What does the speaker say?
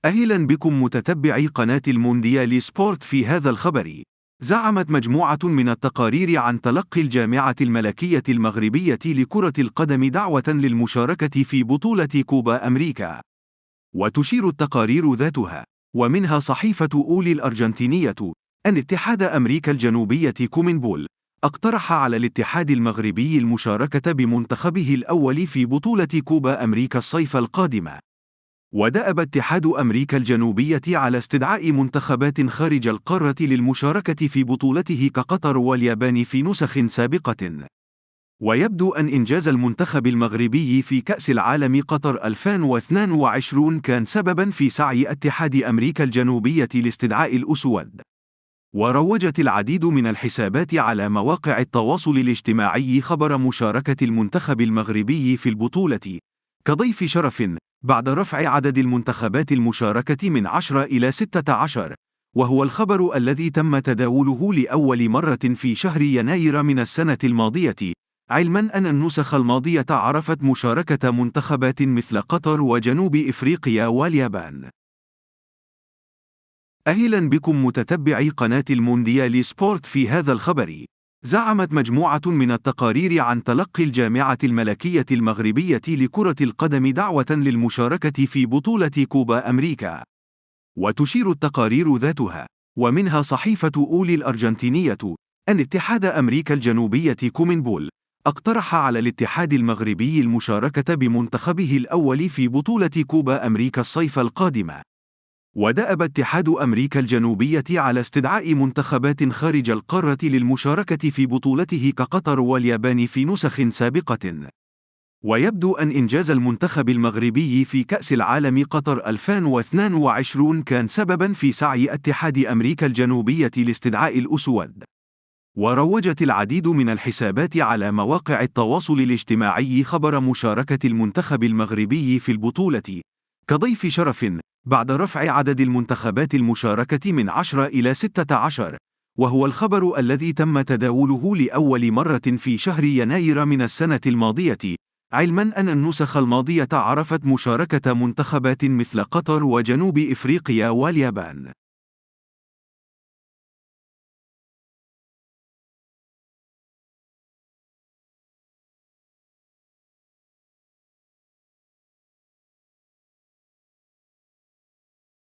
أهلا بكم متتبعي قناة المونديال سبورت. في هذا الخبر، زعمت مجموعة من التقارير عن تلقي الجامعة الملكية المغربية لكرة القدم دعوة للمشاركة في بطولة كوبا أمريكا. وتشير التقارير ذاتها، ومنها صحيفة أولي الأرجنتينية، أن اتحاد أمريكا الجنوبية كومنبول اقترح على الاتحاد المغربي المشاركة بمنتخبه الأول في بطولة كوبا أمريكا الصيف القادم. ودأب اتحاد أمريكا الجنوبية على استدعاء منتخبات خارج القارة للمشاركة في بطولته كقطر واليابان في نسخ سابقة. ويبدو أن إنجاز المنتخب المغربي في كأس العالم قطر 2022 كان سبباً في سعي اتحاد أمريكا الجنوبية لاستدعاء الأسود. وروجت العديد من الحسابات على مواقع التواصل الاجتماعي خبر مشاركة المنتخب المغربي في البطولة كضيف شرف، بعد رفع عدد المنتخبات المشاركة من 10 إلى 16، وهو الخبر الذي تم تداوله لأول مرة في شهر يناير من السنة الماضية، علما أن النسخ الماضية عرفت مشاركة منتخبات مثل قطر وجنوب إفريقيا واليابان. أهلا بكم متتبعي قناة المونديال سبورت. في هذا الخبر، زعمت مجموعة من التقارير عن تلقي الجامعة الملكية المغربية لكرة القدم دعوة للمشاركة في بطولة كوبا أمريكا. وتشير التقارير ذاتها، ومنها صحيفة أولي الأرجنتينية، أن اتحاد أمريكا الجنوبية كومنبول اقترح على الاتحاد المغربي المشاركة بمنتخبه الأول في بطولة كوبا أمريكا الصيف القادم. ودأب اتحاد أمريكا الجنوبية على استدعاء منتخبات خارج القارة للمشاركة في بطولته كقطر واليابان في نسخ سابقة. ويبدو أن إنجاز المنتخب المغربي في كأس العالم قطر 2022 كان سبباً في سعي اتحاد أمريكا الجنوبية لاستدعاء الأسود. وروجت العديد من الحسابات على مواقع التواصل الاجتماعي خبر مشاركة المنتخب المغربي في البطولة كضيف شرف، بعد رفع عدد المنتخبات المشاركة من 10 إلى 16، وهو الخبر الذي تم تداوله لأول مرة في شهر يناير من السنة الماضية، علما أن النسخ الماضية عرفت مشاركة منتخبات مثل قطر وجنوب إفريقيا واليابان.